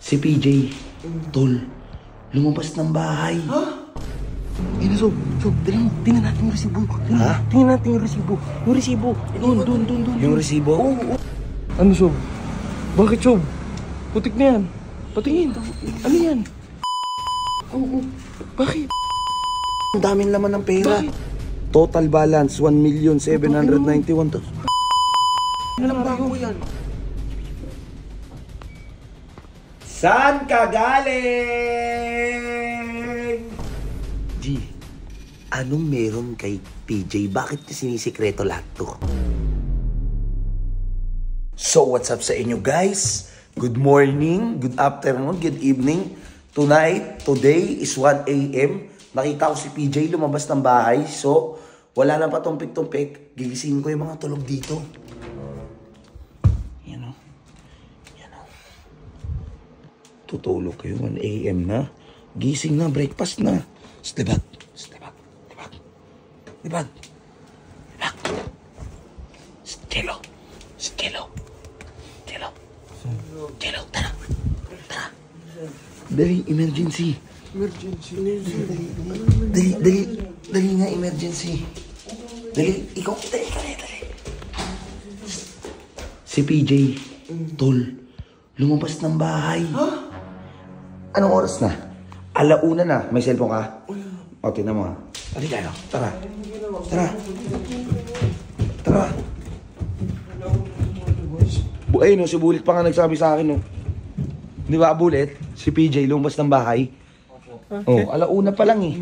Si PJ, tol, lumabas ng bahay. Ha? Eh na, Sob, dali mo, tingnan natin yung resibo. Ha? Tingnan natin yung resibo. Yung resibo. Doon. Yung resibo? Oo. Ano, Sob? Bakit, Sob? Putik na yan. Patingin. Ano yan? Oo. Bakit? Ang daming laman ng pera. Bakit? Total balance, 1,791,000. Alam bago yan. Saan ka galing? G, anong meron kay PJ? Bakit niya sinisikreto lahat to? So, what's up sa inyo guys? Good morning, good afternoon, good evening. Today is 1 AM. Nakita ko si PJ lumabas ng bahay. So, wala na pa tumpik-tumpik. Gigisingin ko yung mga tulog dito. Yan o. Tutulog kayo 1 AM na. Gising na, breakfast na. Libag. Jello, tara. Dali, emergency. Dali nga, emergency. Dali, ikaw, dali. Si PJ, tol, lumabas ng bahay. Ha? Anong oras na? 1:00 na. May cellphone ka? O, tingnan mo ha. Dali tayo. Tara. Ayun, si Bullet pa nga nagsabi sa akin, no. Di ba, Bullet? Si PJ lumabas ng bahay. Oh, 1:00 pa lang eh.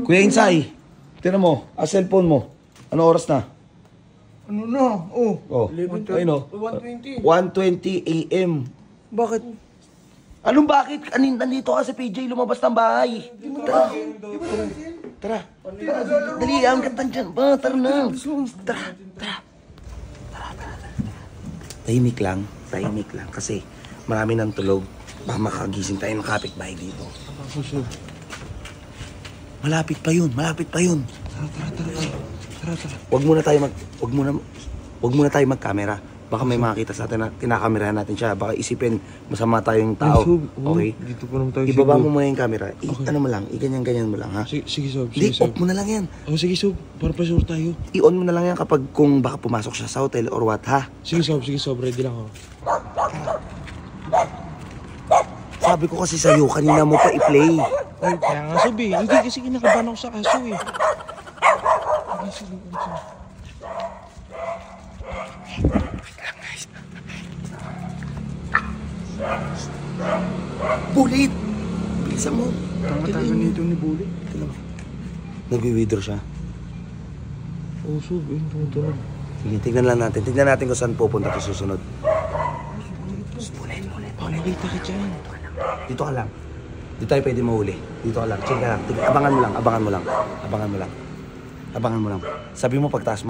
Kuya Insay, tingnan mo, cellphone mo. Anong oras na? Ano na? Oh, ayun o. 1:20. 1:20 AM. Bakit? Anong bakit? Nandito ka si PJ lumabas ng bahay. Tara. Dali, ang ganda dyan. Tara na. Tara. Tahimik lang. Kasi marami ng tulog. Baka makagising tayo ng kapitbahay dito. Malapit pa yun. Tara. Wag muna tayo mag-camera. Baka may makakita sa atin na tinakamerahan natin siya. Baka isipin masama tayong tao. Okay? Dito pa naman tayo. Ibaba mo muna yung camera. Ano mo lang, iganyan mo lang ha. Sige, Sob. Hindi, off mo na lang yan. Sige, Sob. Para pa sure tayo. I-on mo na lang yan kapag kung baka pumasok siya sa hotel or what ha. Sige, Sob. Ready lang ako. Sabi ko kasi sa'yo, kanina mo pa i-play. Ay, kaya nga, Sob eh. Hindi kasi kinakabahan ako sa aso eh. Sige. Bullet! Bilisan mo. Tanga-tanga nito ni Bullet. Nag-withdraw siya. Sob. Tumutunog. Sige, tignan natin kung saan pupunta ito susunod. Bullet. Nakita ka dyan. Dito ka lang. Dito tayo pwede mahuli. Dito ka lang. Chill ka lang. Abangan mo lang. Sabi mo pagtaas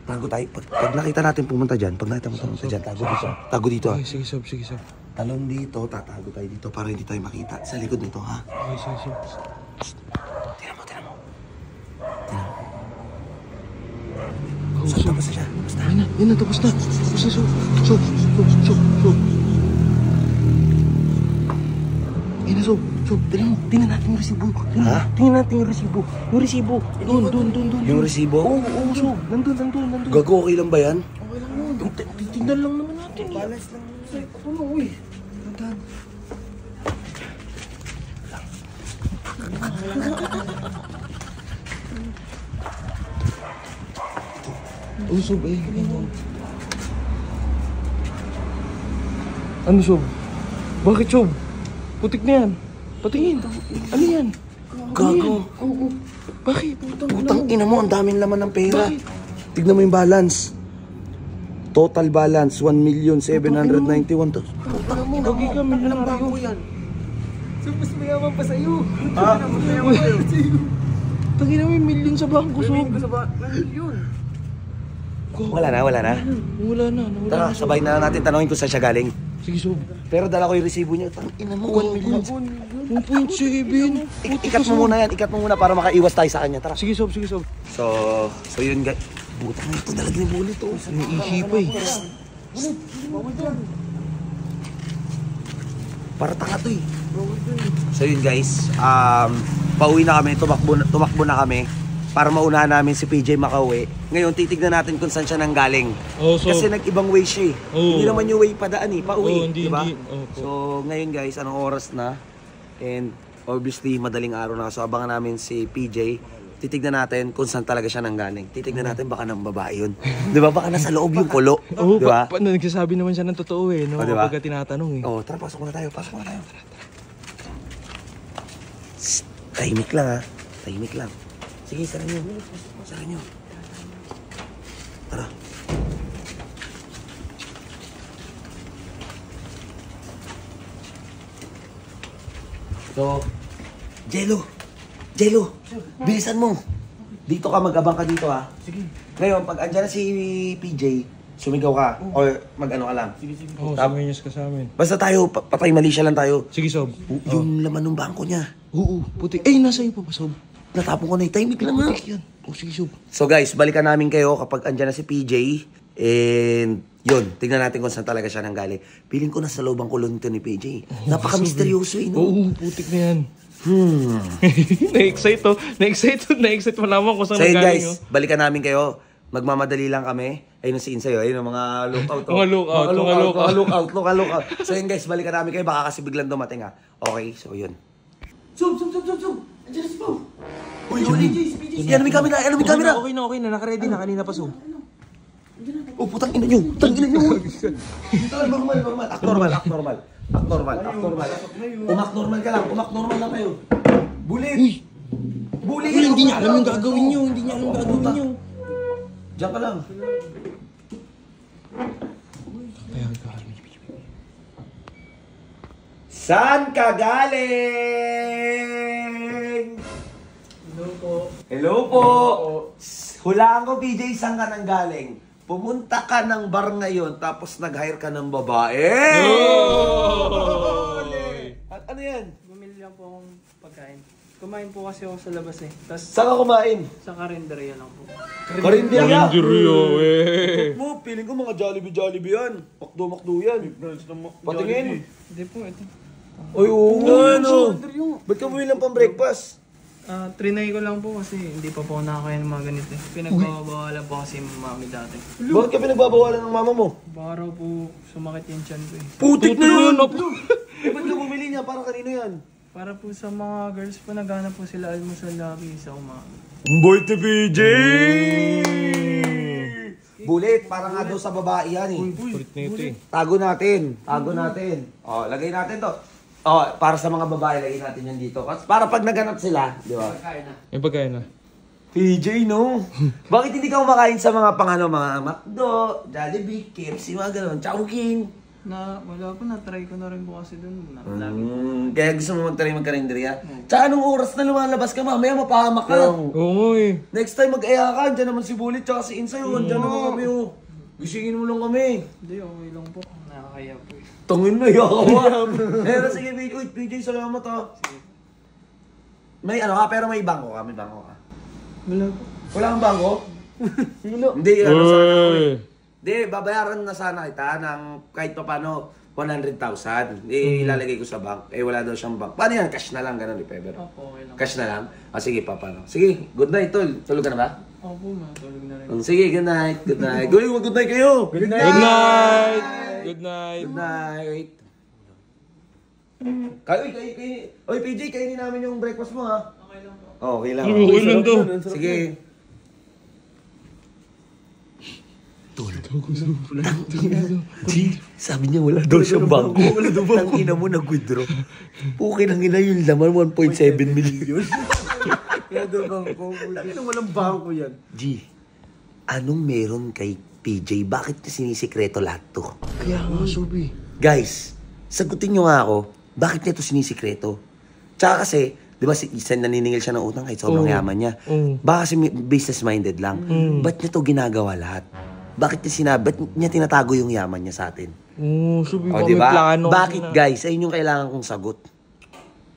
tago tayo. Pag nakita natin pumunta dyan, tago dito. Okay, sige, Sob. Talon dito, tatago tayo dito para hindi tayo makita. Sa likod nito, ha? Okay, sige. Tingnan mo. Saan tapos na siya? Basta. Yan na, tapos na. Sob. Yan na, Sob. Dali mo, tingnan natin yung resibo. Ha? Tingnan natin yung resibo. Yung resibo. Doon. Yung resibo? Oo, Sob. Nandun. Gago, okay lang ba yan? Okay lang yun. Tingnan lang naman natin. Balance lang. Ano, uy. Nandan. Sob, Ano, Sob? Bakit, Sob? Putik na yan. Patingin. Ano yan? Gago. Oo. Bakit? Putang ina mo, ang daming laman ng pera. Bakit? Tignan mo yung balance. Total balance, 1,791,000. Putang mo. Gagi ka, may lang bago yan. Sob, mas mayaman pa sa'yo. Tangin na may million sa bangko, Sob. Yun. Wala na. Wala na. Tara, sabay na natin tanongin kung saan siya galing. Sige, Sob. Pero dala ko yung resibo niya. Ina mo, 1 million. 1.7. Ikat mo muna para makaiwas tayo sa kanya. Tara. Sige, Sob. So yun guys. Butang na ito talaga ni Bullet, oh. May ihi pa eh. Para tanga to eh. So yun guys, pauwi na kami, tumakbo na kami para maunahan namin si PJ makauwi. Ngayon, titignan natin kung saan siya nanggaling. Oh, so, kasi nag-ibang way siya eh. Hindi naman yung way padaan eh, pauwi. Diba? So ngayon guys, anong oras na? And obviously, madaling araw na. So abangan namin si PJ. Titignan natin kung saan talaga siya nanggaling. Titignan natin baka ng babae yun. Di ba? Baka nasa loob yung kulo. Oo, di ba? Nagsasabi naman siya ng totoo eh. No? Diba? Pagka tinatanong eh. Oo, tara, pasok muna tayo. Pasok muna tayo. Tara. Shh, tahimik lang ha. Tahimik lang. Sige, sara nyo. Sara nyo. Tara. So, Jello, bilisan mo. Dito ka, mag-abang ka dito ha. Sige. Ngayon, pag andyan na si PJ, sumigaw ka. Or mag-ano ka lang. Sige. Oo, suminyos ka sa amin. Basta tayo, patay mali siya lang tayo. Sige, Sob. Yung laman ng bangko niya. Oo, puti. Eh, nasa iyo pa ba, Sob? Natapon ko na yung timing lang ha. Yan. Oh, sige, Sob. So guys, balikan namin kayo kapag andyan na si PJ. And yun, tignan natin kung saan talaga siya nanggaling. Piling ko nasa loob ang kulon nito ni PJ. Napaka-misteryoso eh, no? Oo, putik na yan. Na-excite to. Na-excite malaman kung saan So yun nanggaling. guys, balikan namin kayo. Magmamadali lang kami. Ayun si Insayo, ayun ang mga lookout. Mga lookout. So yun guys, balikan namin kayo. Baka kasi biglang dumating ha. Okay, so yun. Zoom! Andiyan si Pao. Uy, PJ. Yan, may camera. Okay na. Naka-ready na. Kanina pa, Sob. Oh, putang ina nyo. Normal. Act normal. Umak normal lang kayo. Bulit. Hindi niya alam yung gagawin nyo. Diyan ka lang. Saan ka galing? Hello po. Hulaan ko, PJ, saan ka nang galing? Pumunta ka ng bar ngayon, tapos nag-hire ka ng babae. Ano yan? Bumili lang po akong pagkain. Kumain po kasi ako sa labas eh. Tapos Saan ka kumain? sa karinderya lang po. Karinderya nga. eh. Mo, feeling ko mga Jollibee yan. Makdo yan. Patingin. Hindi po, ito. Oy, oo nga, no. Ba't ka bumili lang pang breakfast? Trinay ko lang po kasi hindi pa po nakakain ng mga ganito eh. Pinagbabawalan po kasi yung mami dati. Bakit ka pinagbabawalan ng mama mo? Baka raw po sumakit yung tiyan ko eh. Putik na yun! Ba't ka bumili niya? Para kanino yan? Para po sa mga girls po, naghanap po sila almusal lagi sa umaga. Boy to PJ! Bulit, para nga daw sa babae yan eh. Kulit na ito eh. Tago natin. O, lagay natin to. O, para sa mga babae, lagay natin yan dito. Para pag naganap sila, di ba? Yung pagkain na. PJ, no? Bakit hindi ka kumakain sa mga mga McDo, Jollibee, KFC, mga gano'n, Chowking? Wala po, na-try ko na rin po kasi dun. Kaya gusto mo mag-try magkarinderya? Tsaka anong oras na lumalabas ka, mamaya mapahamak ka. Oo eh. Next time mag-aya ka, dyan naman si Bulit, tsaka si Insay, dyan naman kami, oh. Gisingin mo lang kami. Hindi, okay lang po. Nakakaya po eh. Tungin na, yakawa. Pero sige, PJ, salamat ha. May ano ka, pero may bangko ka, Wala po. Wala kang bangko? Hindi, Hindi, babayaran na sana kita ng kahit pa paano 100,000. Ilalagay ko sa bank. Wala daw siyang bank. Paano yan? Cash na lang, ganun, if ever. Opo, okay lang. Cash na lang? Sige, paano? Sige, good night, tol. Tulog ka na ba? Opo, matulog na rin. Sige, good night. Good night kayo. Good night. Oy, PJ, kainin namin yung breakfast mo, ha? Okay lang po. Okay lang. Okay lang daw. Sige. Sabi niya wala daw siyang bangko. Ang ina mo nag-withdraw. Pukin ang ina yung laman 1.7 million. Kaya daw bangko. Walang bangko yan. G, anong meron kay PJ? Bakit niya sinisikreto lahat to? Kaya nga, Sobi. Guys, sagutin niyo nga ako, bakit niya to sinisikreto? Tsaka kasi, di ba si Isan naniningil siya ng utang kahit sobrang yaman niya. Baka kasi business-minded lang. Ba't niya to ginagawa lahat? Bakit niya tinatago yung yaman niya sa atin? Sobi, O, baka diba? may plano. Bakit guys? Ayun yung kailangan kong sagot.